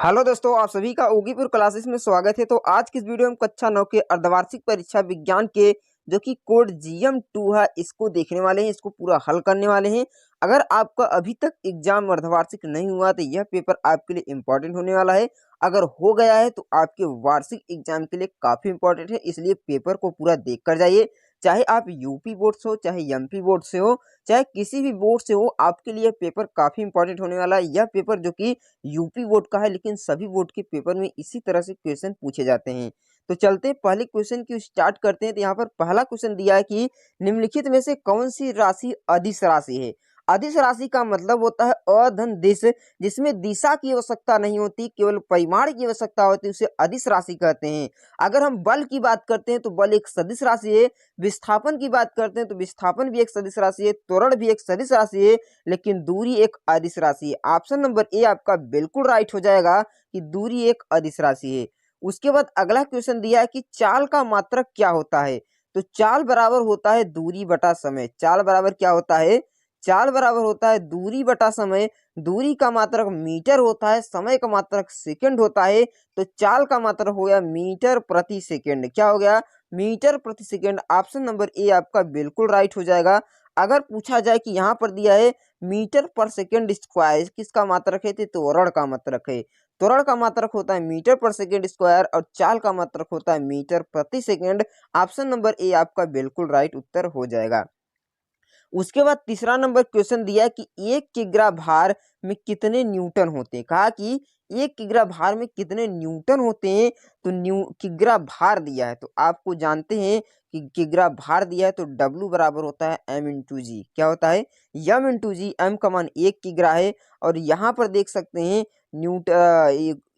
Hello दोस्तों, आप सभी का ओगीपुर क्लासेस में स्वागत है। तो आज की इस वीडियो में कक्षा 9 के अर्धवार्षिक परीक्षा विज्ञान के जो कि कोड GM2 है, इसको देखने वाले हैं, इसको पूरा हल करने वाले हैं। अगर आपका अभी तक एग्जाम अर्धवार्षिक नहीं हुआ तो यह पेपर आपके लिए इम्पोर्टेंट होने वाला है। अगर हो गया है तो आपके वार्षिक एग्जाम के लिए काफी इम्पोर्टेंट है, इसलिए पेपर को पूरा देख कर जाइए। चाहे आप यूपी बोर्ड से हो, चाहे एमपी बोर्ड से हो, चाहे किसी भी बोर्ड से हो, आपके लिए पेपर काफी इंपॉर्टेंट होने वाला है। यह पेपर जो कि यूपी बोर्ड का है, लेकिन सभी बोर्ड के पेपर में इसी तरह से क्वेश्चन पूछे जाते हैं। तो चलते हैं पहले क्वेश्चन की स्टार्ट करते हैं। तो यहाँ पर पहला क्वेश्चन दिया है कि निम्नलिखित में से कौन सी राशि अदिश राशि है। अदिश राशि का मतलब होता है अधन दिश, जिसमें दिशा की आवश्यकता नहीं होती, केवल परिमाण की आवश्यकता होती है, उसे अदिश राशि कहते हैं। अगर हम बल की बात करते हैं तो बल एक सदिश राशि है। विस्थापन की बात करते हैं तो विस्थापन भी एक सदिश राशि है। त्वरण भी एक सदिश राशि है, लेकिन दूरी एक अदिश राशि है। ऑप्शन नंबर ए आपका बिल्कुल राइट हो जाएगा कि दूरी एक अदिश राशि है। उसके बाद अगला क्वेश्चन दिया है कि चाल का मात्रक क्या होता है। तो चाल बराबर होता है दूरी बटा समय। चाल बराबर क्या होता है? चाल बराबर होता है दूरी बटा समय। दूरी का मात्रक मीटर होता है, समय का मात्रक सेकंड होता है। तो चाल का मात्रक हो गया मीटर प्रति सेकंड। क्या हो गया? मीटर प्रति सेकंड। ऑप्शन नंबर ए आपका बिल्कुल राइट हो जाएगा। अगर पूछा जाए कि यहाँ पर दिया है मीटर पर सेकंड स्क्वायर, किसका मात्रक है? तो त्वरण का मात्रक है। त्वरण का मात्रक होता है मीटर पर सेकंड स्क्वायर और चाल का मात्रक होता है मीटर प्रति सेकंड। ऑप्शन नंबर ए आपका बिल्कुल राइट उत्तर हो जाएगा। उसके बाद तीसरा नंबर क्वेश्चन दिया है कि 1 किग्रा भार में कितने न्यूटन होते हैं। कहा कि 1 किग्रा भार में कितने न्यूटन होते हैं। तो किग्रा भार दिया है, तो आपको जानते हैं कि किग्रा भार दिया है तो W बराबर होता है M इंटू जी। क्या होता है? M इंटू जी। M का मान 1 किग्रा है और यहाँ पर देख सकते हैं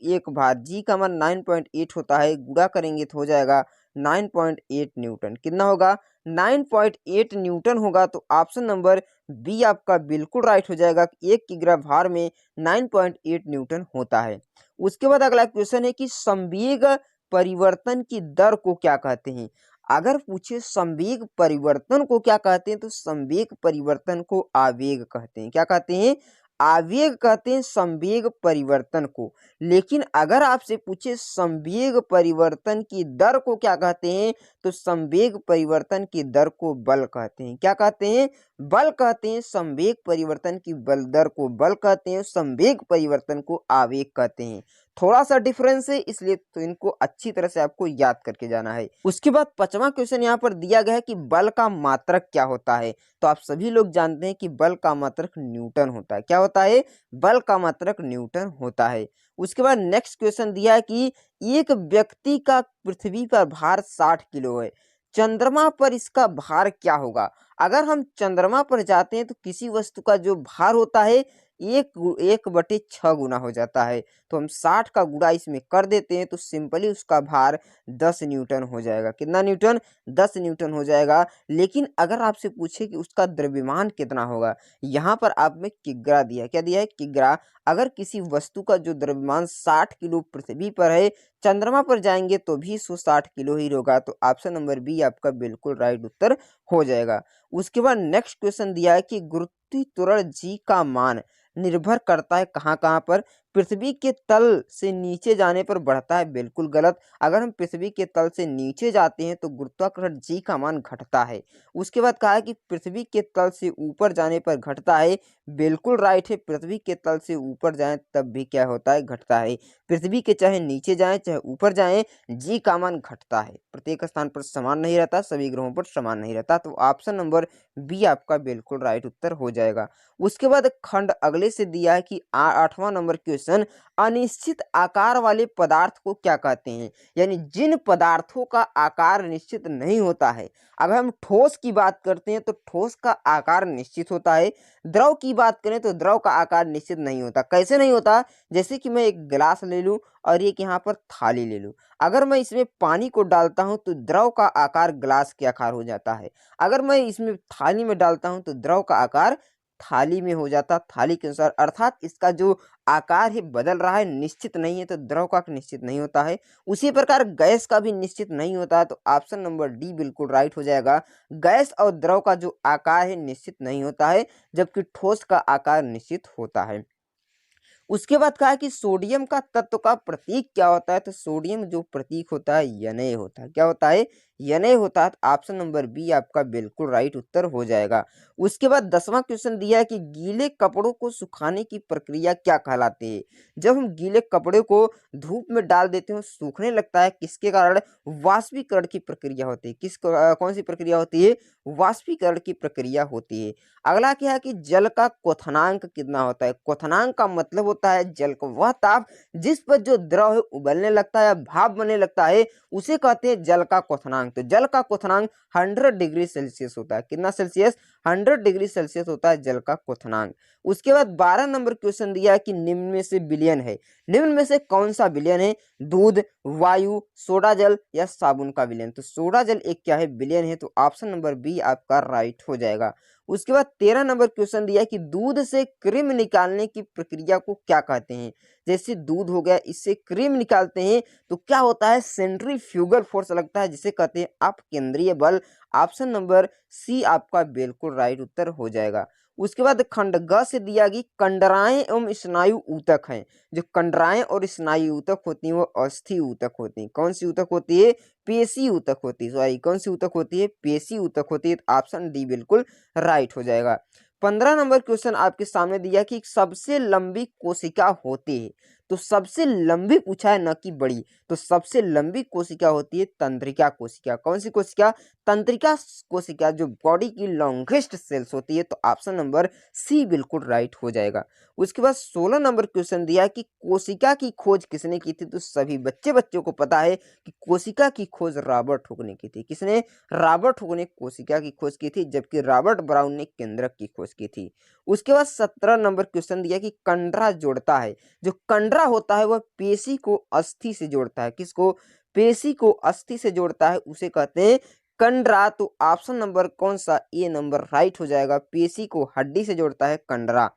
एक भार, G का मान 9.8 होता है। गुणा करेंगे तो हो जाएगा 9.8 न्यूटन। कितना होगा? 9.8 न्यूटन होगा। तो ऑप्शन नंबर बी आपका बिल्कुल राइट हो जाएगा कि 1 किग्रा भार में 9.8 न्यूटन होता है। उसके बाद अगला क्वेश्चन है कि संवेग परिवर्तन की दर को क्या कहते हैं। अगर पूछे संवेग परिवर्तन को क्या कहते हैं तो संवेग परिवर्तन को आवेग कहते हैं। क्या कहते हैं? आवेग कहते हैं संवेग परिवर्तन को। लेकिन अगर आपसे पूछे संवेग परिवर्तन की दर को क्या कहते हैं तो संवेग परिवर्तन की दर को बल कहते हैं। क्या कहते हैं? बल कहते हैं। संवेग परिवर्तन की बल दर को बल कहते हैं, संवेग परिवर्तन को आवेग कहते हैं। थोड़ा सा डिफरेंस है, इसलिए तो इनको अच्छी तरह से आपको याद करके जाना है। उसके बाद पांचवा क्वेश्चन यहाँ पर दिया गया है कि बल का मात्रक क्या होता है। तो आप सभी लोग जानते हैं कि बल का मात्रक न्यूटन होता है। क्या होता है? बल का मात्रक न्यूटन होता है। उसके बाद नेक्स्ट क्वेश्चन दिया है कि एक व्यक्ति का पृथ्वी पर भार 60 किलो है, चंद्रमा पर इसका भार क्या होगा। अगर हम चंद्रमा पर जाते हैं तो किसी वस्तु का जो भार होता है 1/6 गुना हो जाता है। तो हम 60 का गुणा इसमें कर देते हैं तो सिंपली उसका भार 10 न्यूटन हो जाएगा। कितना न्यूटन? 10 न्यूटन हो जाएगा। लेकिन अगर आपसे पूछे कि उसका द्रव्यमान कितना होगा, यहाँ पर आप में किग्रा दिया। क्या दिया है? किग्रा। अगर किसी वस्तु का जो द्रव्यमान 60 किलो पृथ्वी पर है, चंद्रमा पर जाएंगे तो भी 160 किलो ही होगा। तो ऑप्शन नंबर बी आपका बिल्कुल राइट उत्तर हो जाएगा। उसके बाद नेक्स्ट क्वेश्चन दिया है कि गुरुत्वीय त्वरण जी का मान निर्भर करता है कहाँ कहाँ पर। पृथ्वी के तल से नीचे जाने पर बढ़ता है। बिल्कुल गलत। अगर हम पृथ्वी के तल से नीचे जाते हैं तो गुरुत्वाकर्षण जी का मान घटता है। उसके बाद कहा है कि पृथ्वी के तल से ऊपर जाने पर घटता है। बिल्कुल राइट है। पृथ्वी के तल से ऊपर जाएं तब भी क्या होता है? घटता है। पृथ्वी के चाहे नीचे जाएं चाहे ऊपर जाएं, जी का मान घटता है। प्रत्येक स्थान पर समान नहीं रहता, सभी ग्रहों पर समान नहीं रहता। तो ऑप्शन नंबर बी आपका बिल्कुल राइट उत्तर हो जाएगा। उसके बाद खंड अगले से दिया है कि 8वां नंबर क्वेश्चन, अनिश्चित आकार वाले पदार्थ को क्या कहते हैं। यानी जिन पदार्थों का आकार निश्चित नहीं होता है। अगर हम ठोस की बात करते हैं तो ठोस का आकार निश्चित होता है। द्रव की बात करें तो द्रव का आकार निश्चित नहीं होता। कैसे नहीं होता? जैसे कि मैं एक गिलास ले लूं और एक यहाँ पर थाली ले लूं। अगर मैं इसमें पानी को डालता हूं तो द्रव का आकार गिलास के आकार हो जाता है। अगर मैं इसमें थाली में डालता हूं तो द्रव का आकार थाली में हो जाता, थाली के अनुसार। अर्थात इसका जो आकार है बदल रहा है, निश्चित नहीं है। तो द्रव का निश्चित नहीं होता है। उसी प्रकार गैस का भी निश्चित नहीं होता है। तो ऑप्शन नंबर डी बिल्कुल राइट हो जाएगा। गैस और द्रव का जो आकार है निश्चित नहीं होता है, जबकि ठोस का आकार निश्चित होता है। उसके बाद कहा कि सोडियम का तत्व का प्रतीक क्या होता है, तो सोडियम जो प्रतीक होता है यनय होता है। क्या होता है? यनय होता है। ऑप्शन नंबर बी आपका बिल्कुल राइट उत्तर हो जाएगा। उसके बाद 10वां क्वेश्चन दिया है कि गीले कपड़ों को सुखाने की प्रक्रिया क्या कहलाती है? जब हम गीले कपड़े को धूप में डाल देते हैं सूखने लगता है, किसके कारण? वाष्पीकरण की प्रक्रिया होती है। कौन सी प्रक्रिया होती है? वाष्पीकरण की प्रक्रिया होती है। अगला क्या है कि जल का क्वथनांक कितना होता है? क्वथनांक का मतलब होता है जल का वह ताप जिस पर जो द्रव है उबलने लगता है या भाप बनने लगता है, उसे कहते हैं जल का क्वथनांक। तो जल का क्वथनांक 100 डिग्री सेल्सियस होता है। कितना सेल्सियस? 100 डिग्री सेल्सियस होता है जल का क्वथनांक। उसके बाद 12 नंबर क्वेश्चन दिया है कि निम्न में से विलयन है, निम्न में से कौन सा विलयन है? दूध, वायु, सोडा जल या साबुन का विलयन। तो सोडा जल एक क्या है? विलयन है। तो ऑप्शन नंबर बी आपका राइट हो जाएगा। उसके बाद 13 नंबर क्वेश्चन दिया है कि दूध से क्रीम निकालने की प्रक्रिया को क्या कहते हैं? जैसे दूध हो गया, इससे क्रीम निकालते हैं तो क्या होता है? सेंट्रीफ्यूगल फोर्स लगता है, जिसे कहते हैं अपकेंद्रीय बल। ऑप्शन नंबर सी आपका बिल्कुल राइट उत्तर हो जाएगा। उसके बाद खंड ग से दिया गई कंडराएं एवं स्नायु ऊतक हैं। जो कंडराएं और स्नायु ऊतक होती हैं वो अस्थि ऊतक होती हैं। कौन सी ऊतक होती है? पेशी ऊतक होती है। सॉरी, कौन सी ऊतक होती है? पेशी ऊतक होती है। ऑप्शन डी बिल्कुल राइट हो जाएगा। 15 नंबर क्वेश्चन आपके सामने दिया कि सबसे लंबी कोशिका होती है। तो सबसे लंबी पूछा है, न कि बड़ी। तो सबसे लंबी कोशिका होती है तंत्रिका कोशिका। कौन सी कोशिका? तंत्रिका कोशिका, जो बॉडी की लॉन्गेस्ट सेल्स होती है। तो ऑप्शन नंबर सी बिल्कुल राइट हो जाएगा। उसके बाद 16 नंबर क्वेश्चन दिया कि कोशिका की खोज किसने की थी? तो सभी बच्चों को पता है कि कोशिका की खोज रॉबर्ट हुक ने की थी। किसने? रॉबर्ट हुक ने कोशिका की खोज की थी, जबकि रॉबर्ट ब्राउन ने केंद्रक की खोज की थी। उसके बाद 17 नंबर क्वेश्चन दिया कि कंडरा जोड़ता है। जो कंडरा होता है वह पेशी को अस्थि से जोड़ता है। किसको? पेशी को अस्थि से जोड़ता है, उसे कहते हैं कंडरा। तो ऑप्शन नंबर कौन सा? ए नंबर राइट हो जाएगा। पेशी को हड्डी से जोड़ता है कंडरा।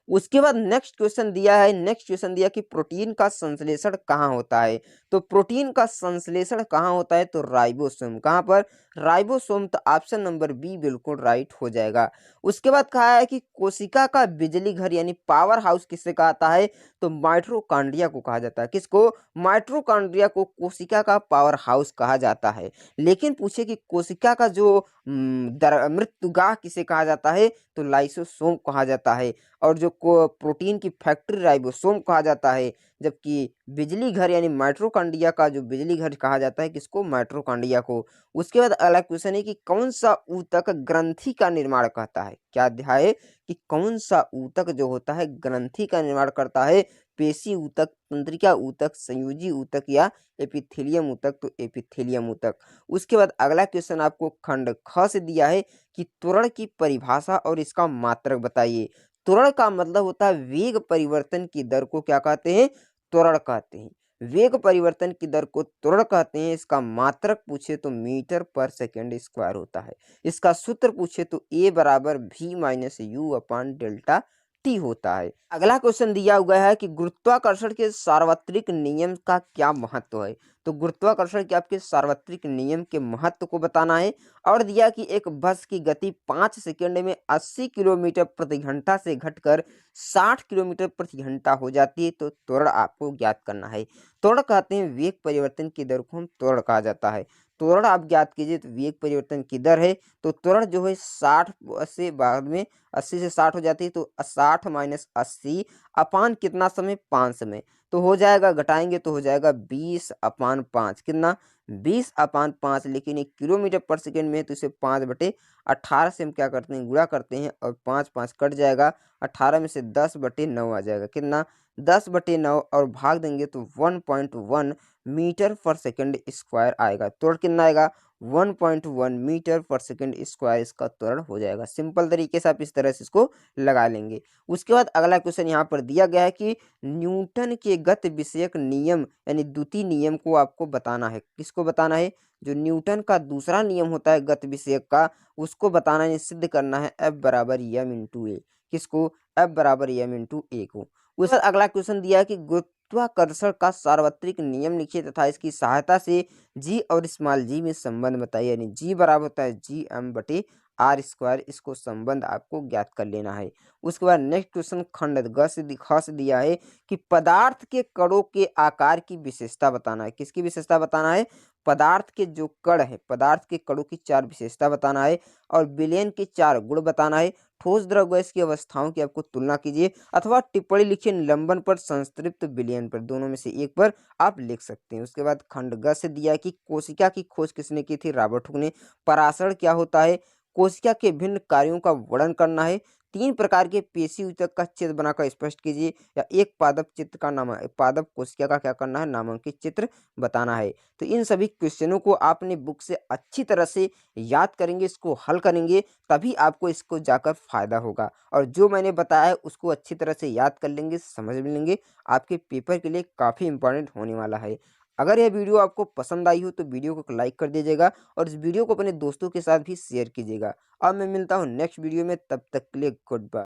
उसके बाद नेक्स्ट क्वेश्चन दिया है, नेक्स्ट क्वेश्चन दिया कि प्रोटीन का संश्लेषण कहाँ होता है? तो प्रोटीन का संश्लेषण कहाँ होता है? तो राइबोसोम। कहाँ पर? राइबोसोम। तो ऑप्शन नंबर बी बिल्कुल राइट हो जाएगा। उसके बाद कहा है कि कोशिका का बिजली घर यानी पावर हाउस किससे कहता है? तो माइटोकॉन्ड्रिया को कहा जाता है। किसको? माइटोकॉन्ड्रिया को कोशिका का पावर हाउस कहा जाता है। लेकिन पूछे कि कोशिका का जो मृत्युगाह किसे कहा जाता है? तो लाइसोसोम कहा जाता है। और जो प्रोटीन की फैक्ट्री राइबोसोम कहा जाता है। जबकि बिजली घर यानी माइटोकॉन्ड्रिया का जो बिजली घर कहा जाता है, किसको? माइटोकॉन्ड्रिया को। उसके बाद अगला क्वेश्चन है कि कौन सा ऊतक ग्रंथि का निर्माण करता है? क्या अध्याय है कि कौन सा ऊतक जो होता है ग्रंथि का निर्माण करता है? पेशी ऊतक, तंत्रिका ऊतक, संयोजी ऊतक या एपिथेलियम ऊतक। तो एपिथेलियम ऊतक। उसके बाद अगला क्वेश्चन आपको खंड ख से दिया है कि त्वरण की परिभाषा और इसका मात्रक बताइए। त्वरण का मतलब होता है वेग परिवर्तन की दर को क्या कहते हैं? त्वरण कहते हैं। वेग परिवर्तन की दर को त्वरण कहते हैं। इसका मात्रक पूछे तो मीटर पर सेकंड स्क्वायर होता है। इसका सूत्र पूछे तो ए बराबर भी minus you upon delta T होता है। अगला क्वेश्चन दिया हुआ है कि गुरुत्वाकर्षण के सार्वत्रिक नियम का क्या महत्व है? तो गुरुत्वाकर्षण के आपके सार्वत्रिक नियम के महत्व को बताना है। और दिया कि एक बस की गति 5 सेकंड में 80 किलोमीटर प्रति घंटा से घटकर 60 किलोमीटर प्रति घंटा हो जाती है। तो त्वरण आपको ज्ञात करना है। त्वरण कहते हैं वेग परिवर्तन की दर को हम त्वरण कहा जाता है। त्वरण आप ज्ञात कीजिए तो वेग परिवर्तन की दर है। तो त्वरण जो है 60 से बाद में 80 से 60 हो जाती है। तो 60 माइनस 80 अपान कितना समय? 5 समय। तो हो जाएगा, घटाएंगे तो हो जाएगा 20 अपान 5। कितना? 20 अपान 5। लेकिन ये किलोमीटर पर सेकंड में है तो इसे 5/18 से हम क्या करते हैं? गुणा करते हैं और 5 5 कट जाएगा। 18 में से 10/9 आ जाएगा। कितना? 10/9 और भाग देंगे तो 1.1 मीटर पर सेकंड स्क्वायर आएगा। त्वरण कितना आएगा? 1.1 मीटर पर सेकंड स्क्वायर इसका त्वरण हो जाएगा। सिंपल तरीके से आप इस तरह से इसको लगा लेंगे। उसके बाद अगला क्वेश्चन यहाँ पर दिया गया है कि न्यूटन के गति विषयक नियम यानी द्वितीय नियम को आपको बताना है। किसको बताना है? जो न्यूटन का दूसरा नियम होता है गति विषयक का, उसको बताना है, सिद्ध करना है F बराबर एम इंटू ए। किसको? F बराबर एम इंटू ए को। उसके बाद अगला क्वेश्चन दिया है कि गुरुत्वाकर्षण का सार्वत्रिक नियम लिखिए तथा इसकी सहायता से जी और स्मॉल जी में संबंध बताइए। यानी जी बराबर होता है जी एम बटे आर स्क्वायर, इसको संबंध आपको ज्ञात कर लेना है। उसके बाद नेक्स्ट क्वेश्चन खंड ग से दिया है कि पदार्थ के कणों के आकार की विशेषता बताना है। किसकी विशेषता बताना है? पदार्थ के जो कण है, पदार्थ के कणों की 4 विशेषता बताना है और विलयन के 4 गुण बताना है। ठोस द्रव गैस की अवस्थाओं की आपको तुलना कीजिए अथवा टिप्पणी लिखिए निलंबन पर, संतृप्त विलयन पर, दोनों में से एक पर आप लिख सकते हैं। उसके बाद खंड ग से दिया है कि कोशिका की खोज किसने की थी? रॉबर्ट हुक ने। परासरण क्या होता है? कोशिका के भिन्न कार्यों का वर्णन करना है। 3 प्रकार के पेशी ऊतक का चित्र बनाकर स्पष्ट कीजिए या एक पादप चित्र का नाम, पादप कोशिका का क्या करना है? नामांकित चित्र बताना है। तो इन सभी क्वेश्चनों को आपने बुक से अच्छी तरह से याद करेंगे, इसको हल करेंगे, तभी आपको इसको जाकर फायदा होगा। और जो मैंने बताया है उसको अच्छी तरह से याद कर लेंगे, समझ भी लेंगे, आपके पेपर के लिए काफ़ी इंपॉर्टेंट होने वाला है। अगर यह वीडियो आपको पसंद आई हो तो वीडियो को लाइक कर दीजिएगा और इस वीडियो को अपने दोस्तों के साथ भी शेयर कीजिएगा। अब मैं मिलता हूँ नेक्स्ट वीडियो में, तब तक के लिए गुड बाय।